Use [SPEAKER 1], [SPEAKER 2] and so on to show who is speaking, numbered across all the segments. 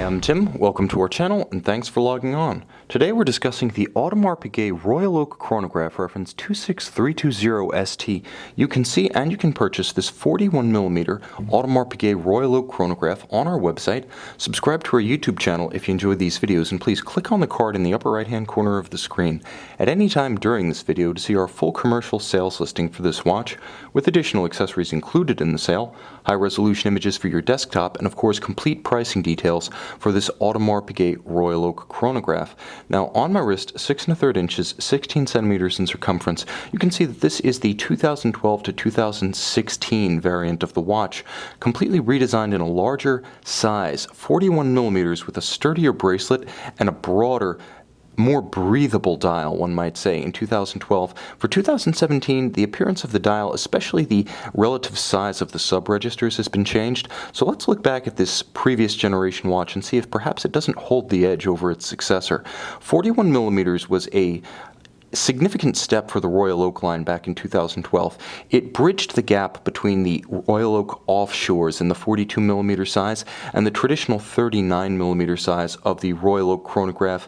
[SPEAKER 1] I'm Tim, welcome to our channel, and thanks for logging on. Today we're discussing the Audemars Piguet Royal Oak Chronograph reference 26320ST. You can see and you can purchase this 41mm Audemars Piguet Royal Oak Chronograph on our website. Subscribe to our YouTube channel if you enjoy these videos, and please click on the card in the upper right hand corner of the screen at any time during this video to see our full commercial sales listing for this watch, with additional accessories included in the sale, high resolution images for your desktop, and of course complete pricing details for this Audemars Piguet Royal Oak Chronograph. Now on my wrist, 6 1/3 inches, 16 centimeters in circumference, you can see that this is the 2012 to 2016 variant of the watch, completely redesigned in a larger size, 41mm, with a sturdier bracelet and a broader, more breathable dial, one might say, in 2012. For 2017, the appearance of the dial, especially the relative size of the sub-registers, has been changed. So let's look back at this previous generation watch and see if perhaps it doesn't hold the edge over its successor. 41mm was a significant step for the Royal Oak line back in 2012. It bridged the gap between the Royal Oak offshores in the 42mm size and the traditional 39mm size of the Royal Oak Chronograph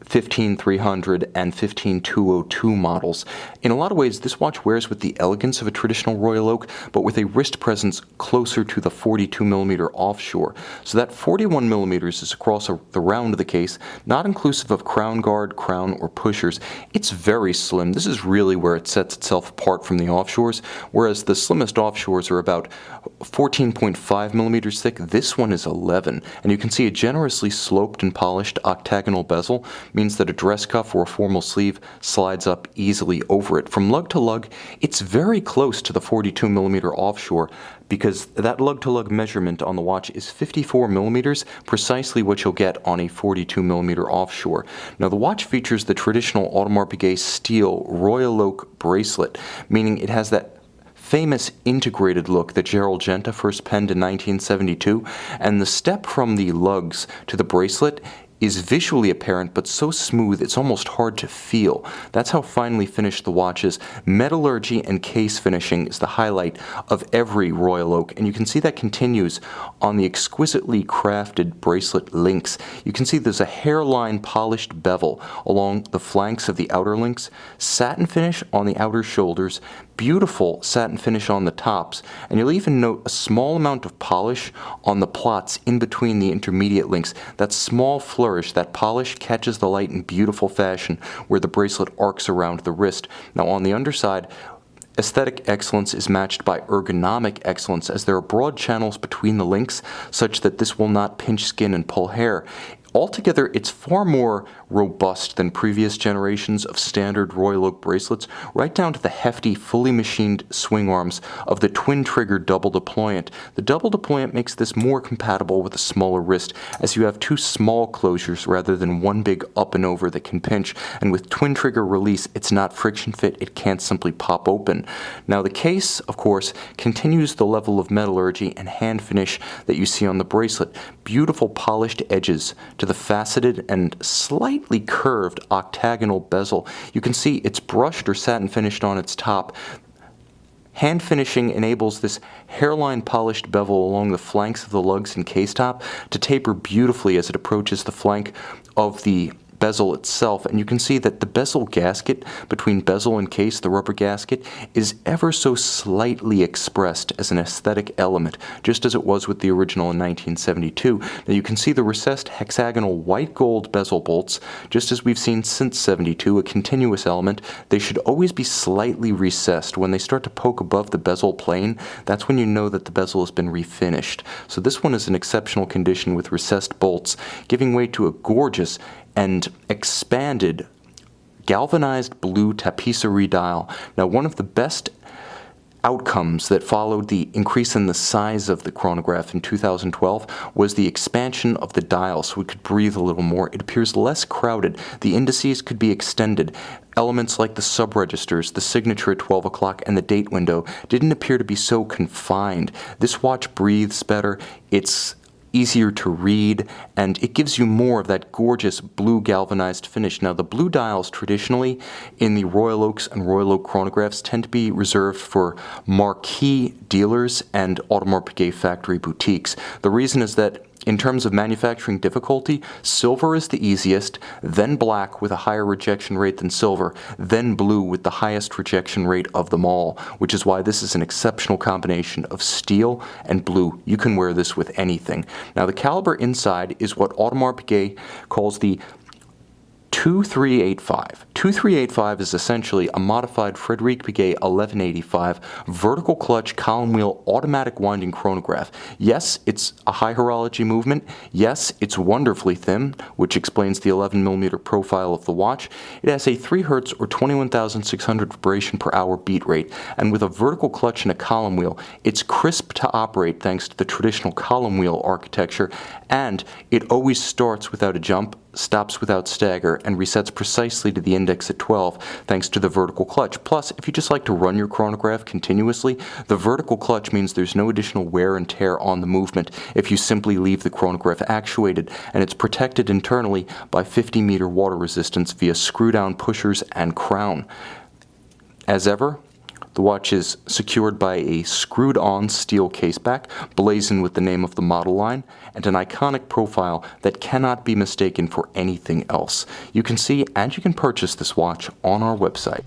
[SPEAKER 1] 15300 and 15202 models. In a lot of ways, this watch wears with the elegance of a traditional Royal Oak, but with a wrist presence closer to the 42mm offshore. So that 41mm is across the round of the case, not inclusive of crown guard, crown, or pushers. It's very slim. This is really where it sets itself apart from the offshores, whereas the slimmest offshores are about 14.5mm thick. This one is 11, and you can see a generously sloped and polished octagonal bezel means that a dress cuff or a formal sleeve slides up easily over it. From lug to lug, it's very close to the 42mm offshore, because that lug-to-lug measurement on the watch is 54mm, precisely what you'll get on a 42mm offshore. Now the watch features the traditional Audemars Piguet steel Royal Oak bracelet, meaning it has that famous integrated look that Gerald Genta first penned in 1972, and the step from the lugs to the bracelet is visually apparent, but so smooth it's almost hard to feel. That's how finely finished the watch is. Metallurgy and case finishing is the highlight of every Royal Oak, and you can see that continues on the exquisitely crafted bracelet links. You can see there's a hairline polished bevel along the flanks of the outer links, satin finish on the outer shoulders, beautiful satin finish on the tops, and you'll even note a small amount of polish on the plots in between the intermediate links. That small flourish, that polish catches the light in beautiful fashion where the bracelet arcs around the wrist. Now on the underside, aesthetic excellence is matched by ergonomic excellence, as there are broad channels between the links such that this will not pinch skin and pull hair. Altogether, it's far more robust than previous generations of standard Royal Oak bracelets, right down to the hefty, fully machined swing arms of the twin-trigger double deployant. The double deployant makes this more compatible with a smaller wrist, as you have two small closures rather than one big up and over that can pinch, and with twin-trigger release, it's not friction fit, it can't simply pop open. Now the case, of course, continues the level of metallurgy and hand finish that you see on the bracelet. Beautiful polished edges to the faceted and slightly curved octagonal bezel. You can see it's brushed or satin finished on its top. Hand finishing enables this hairline polished bevel along the flanks of the lugs and case top to taper beautifully as it approaches the flank of the bezel itself, and you can see that the bezel gasket between bezel and case, the rubber gasket, is ever so slightly expressed as an aesthetic element, just as it was with the original in 1972. Now you can see the recessed hexagonal white gold bezel bolts, just as we've seen since 72, a continuous element. They should always be slightly recessed. When they start to poke above the bezel plane, that's when you know that the bezel has been refinished. So this one is in exceptional condition with recessed bolts, giving way to a gorgeous and expanded galvanized blue tapisserie dial. Now, one of the best outcomes that followed the increase in the size of the chronograph in 2012 was the expansion of the dial so it could breathe a little more. It appears less crowded. The indices could be extended. Elements like the sub-registers, the signature at 12 o'clock, and the date window didn't appear to be so confined. This watch breathes better. It's easier to read, and it gives you more of that gorgeous blue galvanized finish. Now, the blue dials traditionally in the Royal Oaks and Royal Oak chronographs tend to be reserved for marquee dealers and Audemars Piguet factory boutiques. The reason is that In terms of manufacturing difficulty, silver is the easiest, then black with a higher rejection rate than silver, then blue with the highest rejection rate of them all, which is why this is an exceptional combination of steel and blue. You can wear this with anything. Now the caliber inside is what Audemars Piguet calls the 2385. 2385 is essentially a modified Frederic Piguet 1185 vertical clutch column wheel automatic winding chronograph. Yes, it's a high horology movement. Yes, it's wonderfully thin, which explains the 11mm profile of the watch. It has a 3 Hz or 21,600 vibration per hour beat rate, and with a vertical clutch and a column wheel, it's crisp to operate thanks to the traditional column wheel architecture, and it always starts without a jump, stops without stagger, and resets precisely to the index at 12 thanks to the vertical clutch. Plus, if you just like to run your chronograph continuously, the vertical clutch means there's no additional wear and tear on the movement if you simply leave the chronograph actuated, and it's protected internally by 50-meter water resistance via screw-down pushers and crown. As ever, the watch is secured by a screwed-on steel caseback, blazoned with the name of the model line, and an iconic profile that cannot be mistaken for anything else. You can see and you can purchase this watch on our website.